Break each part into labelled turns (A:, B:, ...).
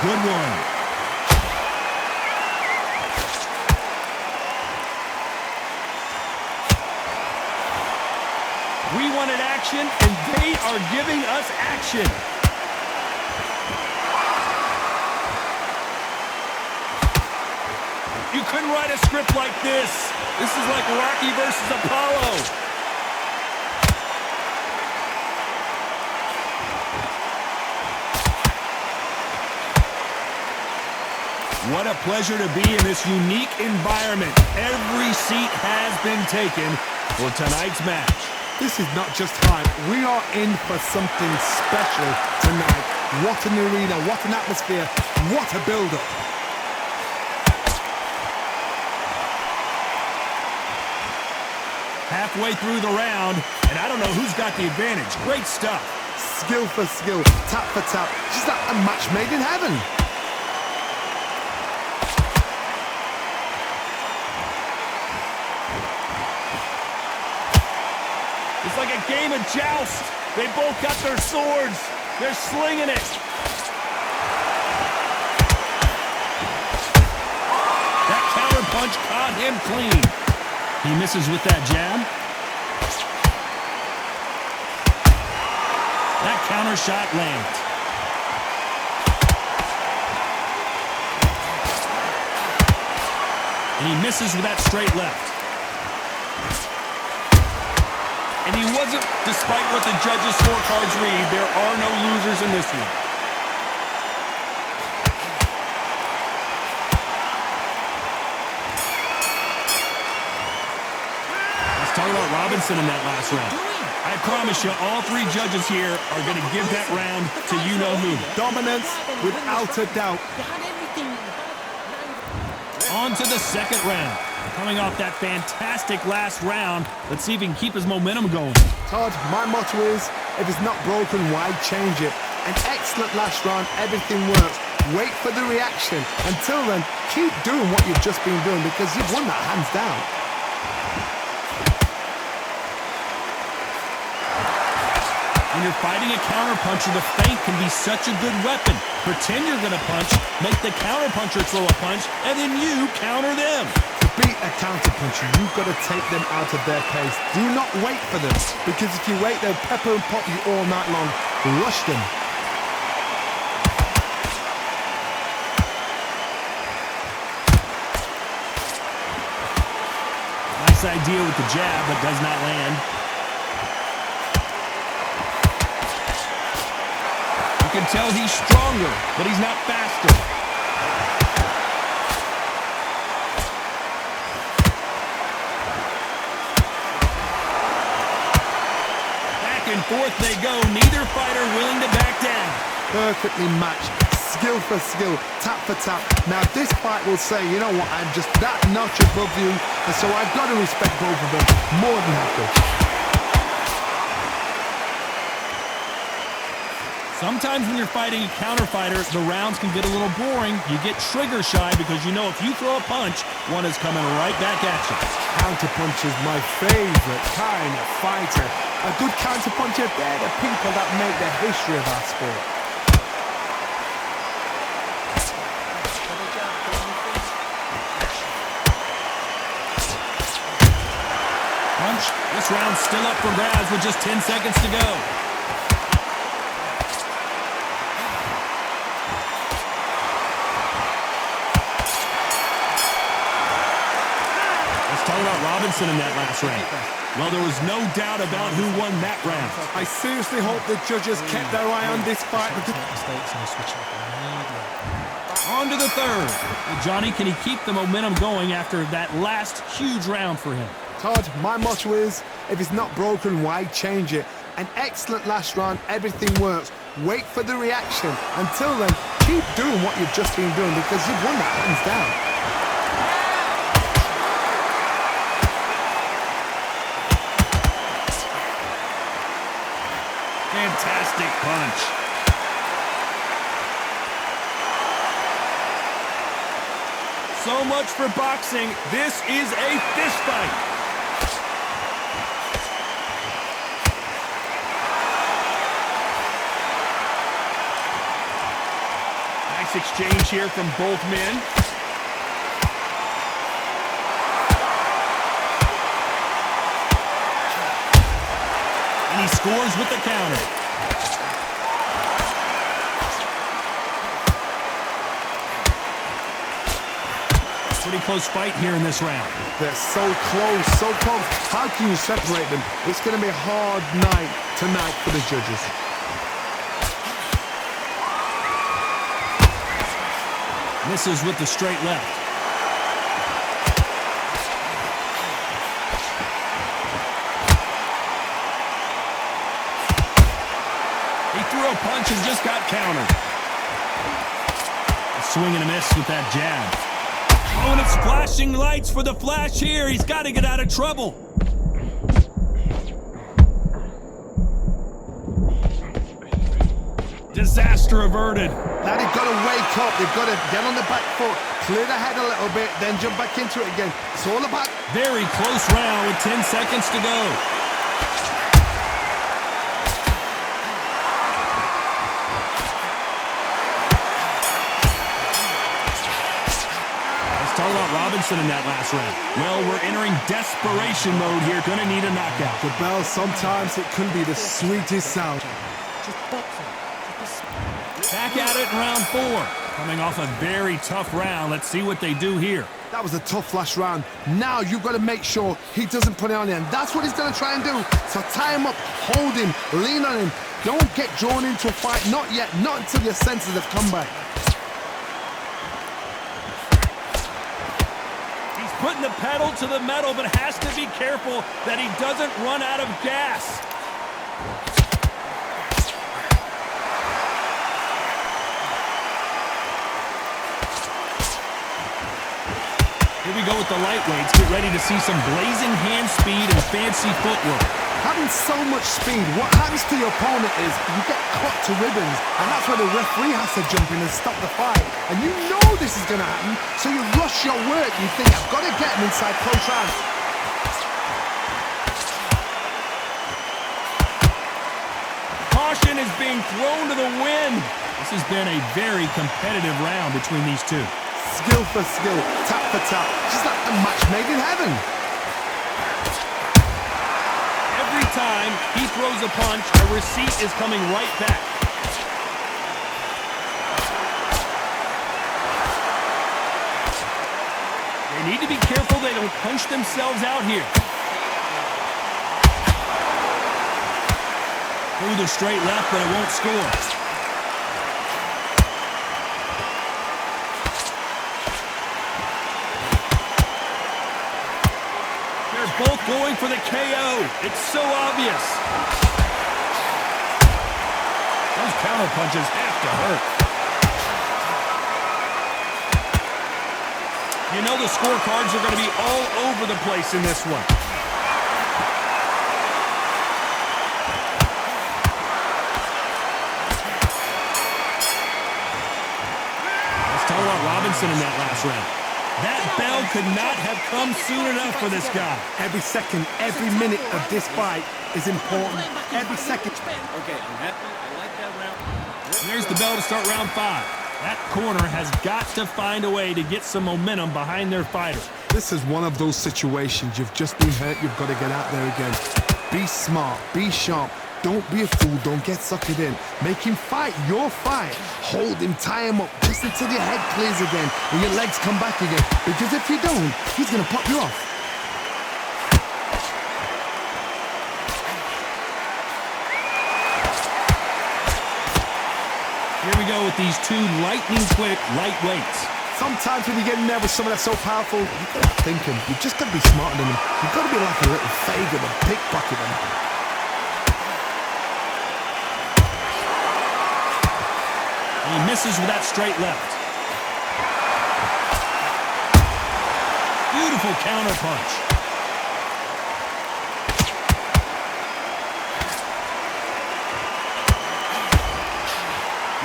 A: Good one. We wanted action, and they are giving us action. You couldn't write a script like this. This is like Rocky versus Apollo. What a pleasure to be in this unique environment. Every seat has been taken for tonight's match.
B: This is not just hype. We are in for something special tonight. What an arena, what an atmosphere, what a build-up.
A: Halfway through the round, and I don't know who's got the advantage. Great stuff.
B: Skill for skill, tap for tap. Just like a match made in heaven.
A: It's like a game of joust. They both got their swords. They're slinging it. That counter punch caught him clean. He misses with that jab. That counter shot lands. And he misses with that straight left. And he wasn't, despite what the judges' scorecards read, there are no losers in this one. Let's talk about Robinson in that last round. I promise you, all three judges here are going to give that round to you-know-who.
B: Dominance without a doubt.
A: On to the second round. Coming off that fantastic last round, let's see if he can keep his momentum going.
B: Todd, my motto is, if it's not broken, why change it? An excellent last round, everything works. Wait for the reaction. Until then, keep doing what you've just been doing because you've won that hands down.
A: When you're fighting a counterpuncher, the feint can be such a good weapon. Pretend you're going to punch, make the counterpuncher throw a punch, and then you counter them.
B: To beat a counterpuncher, you've got to take them out of their pace. Do not wait for them, because if you wait, they'll pepper and pop you all night long. Rush them.
A: Nice idea with the jab, but does not land. You can tell he's stronger, but he's not faster. Back and forth they go, neither fighter willing to back down.
B: Perfectly matched, skill for skill, tap for tap. Now this fight will say, you know what, I'm just that notch above you, and so I've got to respect both of them more than happy.
A: Sometimes when you're fighting a counter fighter, the rounds can get a little boring. You get trigger shy because you know if you throw a punch, one is coming right back at you.
B: Counterpunch is my favorite kind of fighter. A good counterpuncher, they're the people that make the history of our sport.
A: Punch. This round's still up for grabs with just 10 seconds to go. Talk about Robinson in that last round. Well, there was no doubt about who won that round.
B: I seriously hope the judges kept their eye on this fight.
A: On to the third. Well, Johnny, can he keep the momentum going after that last huge round for him?
B: Todd, my motto is, if it's not broken, why change it? An excellent last round, everything works. Wait for the reaction. Until then, keep doing what you've just been doing because you've won that hands down.
A: Fantastic punch. So much for boxing. This is a fist fight. Nice Nice exchange here from both men. And he scores with the counter. Pretty close fight here in this round.
B: They're so close, so close. How can you separate them? It's going to be a hard night tonight for the judges.
A: Misses with the straight left. He threw a punch and just got countered. A swing and a miss with that jab. Oh, and it's flashing lights for the Flash here. He's got to get out of trouble. Disaster averted.
B: Now they've got to wake up. They've got to get on the back foot, clear the head a little bit, then jump back into it again. It's all about...
A: Very close round with 10 seconds to go. Talk about Robinson in that last round. Well, we're entering desperation mode here. Gonna need a knockout.
B: The bell, sometimes it can be the sweetest sound.
A: Back at it in round 4. Coming off a very tough round. Let's see what they do here.
B: That was a tough last round. Now you've got to make sure he doesn't put it on you. And that's what he's going to try and do. So tie him up, hold him, lean on him. Don't get drawn into a fight. Not yet. Not until your senses have come back.
A: Putting the pedal to the metal, but has to be careful that he doesn't run out of gas. Here we go with the lightweights. Get ready to see some blazing hand speed and fancy footwork.
B: Having so much speed, what happens to your opponent is you get cut to ribbons, and that's where the referee has to jump in and stop the fight. And you know this is going to happen, so you rush your work. You think, I've got to get him inside close round.
A: Caution is being thrown to the wind. This has been a very competitive round between these two.
B: Skill for skill, tap for tap, just like a match made in heaven.
A: Every time he throws a punch, a receipt is coming right back. They need to be careful they don't punch themselves out here. Through the straight left, but it won't score. Both going for the KO. It's so obvious. Those counter punches have to hurt. You know the scorecards are going to be all over the place in this one. Let's talk about Robinson in that last round. That bell could not have come soon enough for this guy.
B: Every second, every minute of this fight is important. Every second.
C: Okay, I'm happy. I like that round.
A: There's the bell to start round 5. That corner has got to find a way to get some momentum behind their fighter.
B: This is one of those situations. You've just been hurt. You've got to get out there again. Be smart. Be sharp. Don't be a fool. Don't get suckered in. Make him fight your fight. Hold him, tie him up, just until your head clears again and your legs come back again. Because if you don't, he's going to pop you off.
A: Here we go with these two lightning-quick lightweights.
B: Sometimes when you get in there with someone that's so powerful, you've got to think him. You've just got to be smarter than him. You've got to be like a little faggot and pickpocket him.
A: He misses with that straight left. Beautiful counter punch.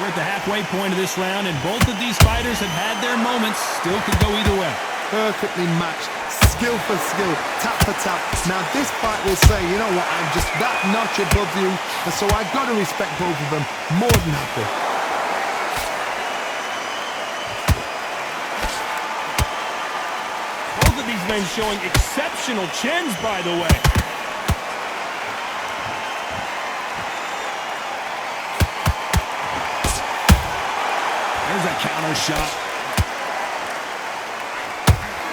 A: We're at the halfway point of this round, and both of these fighters have had their moments. Still could go either way.
B: Perfectly matched. Skill for skill. Tap for tap. Now this fight will say, you know what, I'm just that notch above you, and so I've got to respect both of them more than happy.
A: men showing exceptional chins, by the way. There's a counter shot.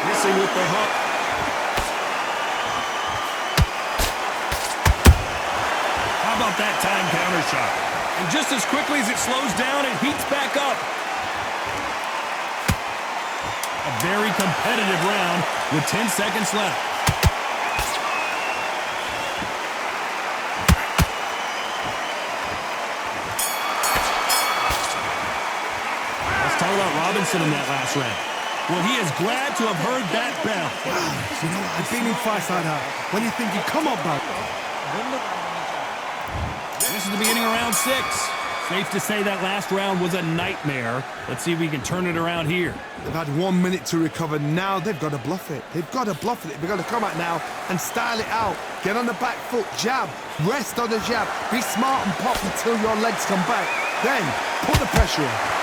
A: Missing with the hook. How about that time counter shot? And just as quickly as it slows down, it heats back up. A very competitive round with 10 seconds left. Let's talk about Robinson in that last round. Well, he is glad to have heard that bell.
B: You know, I've been in fights like that. When you think you come up, bud.
A: This is the beginning of round 6. Safe to say that last round was a nightmare. Let's see if we can turn it around here.
B: They've had 1 minute to recover. Now they've got to bluff it. They've got to bluff it. They've got to come out now and style it out. Get on the back foot, jab, rest on the jab. Be smart and pop until your legs come back. Then put the pressure on.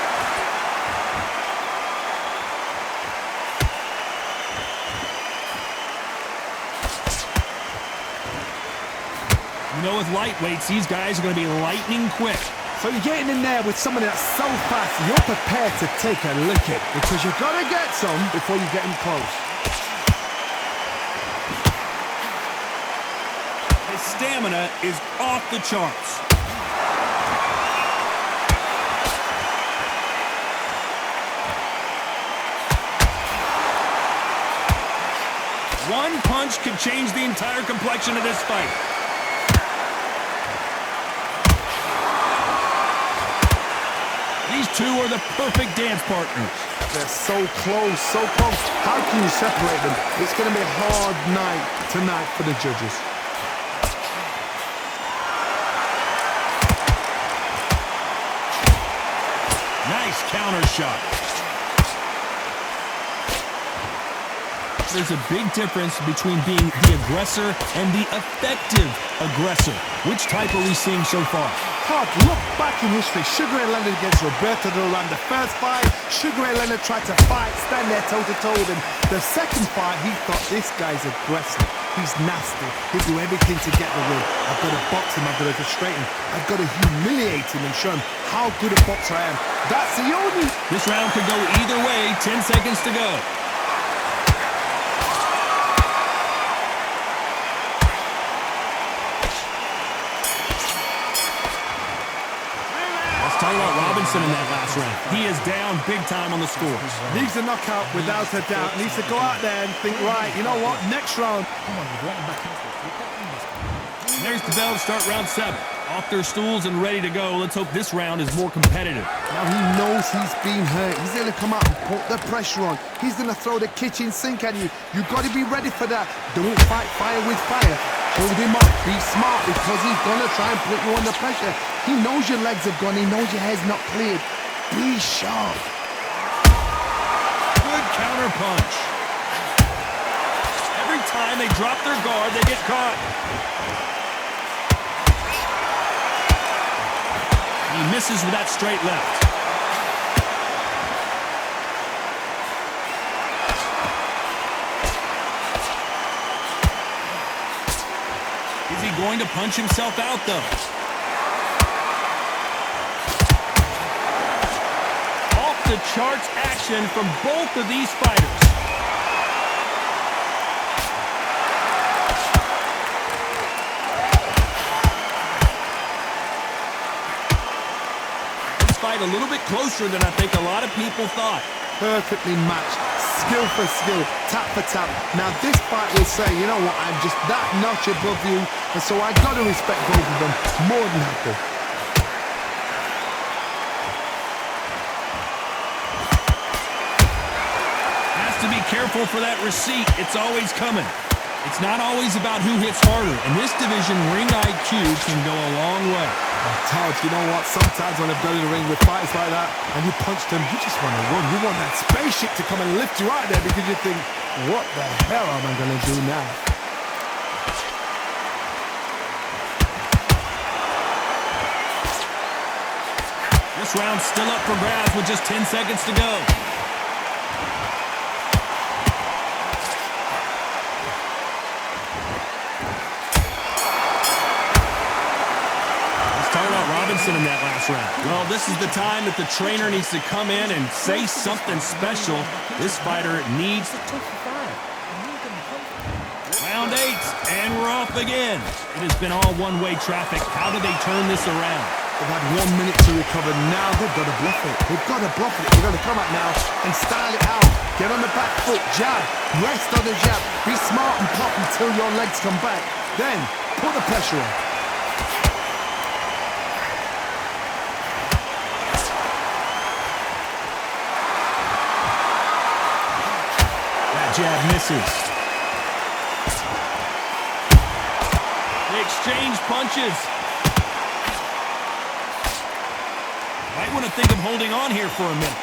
A: You know, with lightweights, these guys are going to be lightning quick.
B: So you're getting in there with somebody that's so fast, you're prepared to take a licking because you've got to get some before you get in close.
A: His stamina is off the charts. One punch could change the entire complexion of this fight. These two are the perfect dance partners.
B: They're so close, so close. How can you separate them? It's going to be a hard night tonight for the judges.
A: Nice counter shot. There's a big difference between being the aggressor and the effective aggressor. Which type are we seeing so far?
B: Todd, look back in history. Sugar Ray Leonard against Roberto Duran. The first fight, Sugar Ray Leonard tried to fight, stand there toe-to-toe with him. The second fight, he thought, this guy's aggressive. He's nasty. He'll do everything to get the win. I've got to box him. I've got to frustrate him. I've got to humiliate him and show him how good a boxer I am. That's the only...
A: This round could go either way. 10 seconds to go. Talk about Robinson in that last round. He is down big time on the scores.
B: Needs a knockout without a doubt. Needs to go out there and think, right, you know what, next round.
A: There's the bell to start round 7. Off their stools and ready to go. Let's hope this round is more competitive.
B: Now he knows he's been hurt. He's going to come out and put the pressure on. He's going to throw the kitchen sink at you. You've got to be ready for that. Don't fight fire with fire. Hold him up. Be smart because he's going to try and put you under pressure. He knows your legs have gone. He knows your head's not cleared. Be sharp.
A: Good counter punch. Every time they drop their guard, they get caught. He misses with that straight left. Is he going to punch himself out, though? Off the charts action from both of these fighters. This fight a little bit closer than I think a lot of people thought.
B: Perfectly matched. Skill for skill, tap for tap. Now this fight will say, you know what, I'm just that notch above you, and so I got to respect both of them more than happy.
A: Has to be careful for that receipt. It's always coming. It's not always about who hits harder. In this division, ring IQ can go a long way.
B: Todd, you know what? Sometimes when I've got in the ring with fights like that, and you punch them, you just want to run. You want that spaceship to come and lift you out there because you think, what the hell am I going to do now?
A: This round's still up for grabs with just 10 seconds to go. Robinson in that last round. Well, this is the time that the trainer needs to come in and say something special. This fighter needs... Round 8, and we're off again. It has been all one-way traffic. How do they turn this around?
B: They've had 1 minute to recover. Now they've got to bluff it. They've got to bluff it. They've got to come out now and style it out. Get on the back foot, jab, rest on the jab. Be smart and pop until your legs come back. Then, put the pressure on.
A: That jab misses. They exchange punches. Might want to think of holding on here for a minute.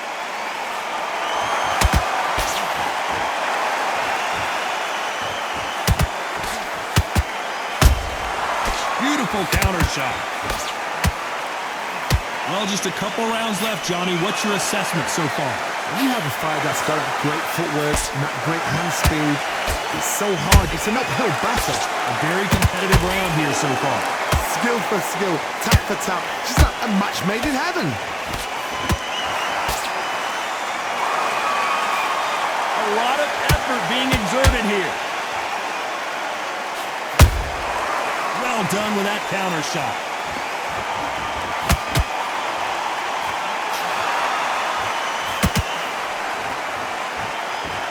A: Beautiful counter shot. Well, just a couple rounds left, Johnny. What's your assessment so far?
B: When you have a fight that's got great footwork and that great hand speed, it's so hard. It's an uphill battle.
A: A very competitive round here so far.
B: Skill for skill, tap for tap. Just like a match made in heaven.
A: A lot of effort being exerted here. Well done with that counter shot.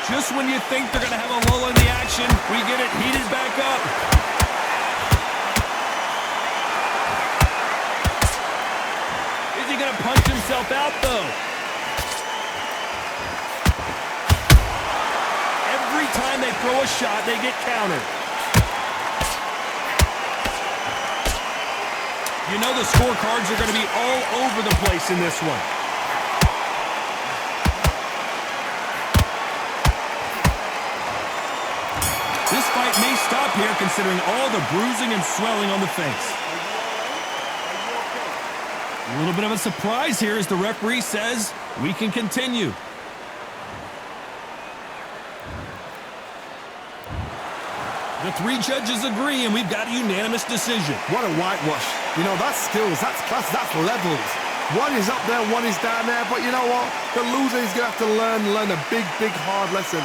A: Just when you think they're going to have a lull in the action, we get it heated back up. Is he going to punch himself out, though? Every time they throw a shot, they get countered. You know the scorecards are going to be all over the place in this one. This fight may stop here considering all the bruising and swelling on the face. A little bit of a surprise here as the referee says we can continue. The 3 judges agree, and we've got a unanimous decision.
B: What a whitewash. You know, that's skills, that's class, that's levels. One is up there, one is down there, but you know what? The loser is going to have to learn a big, big, hard lesson.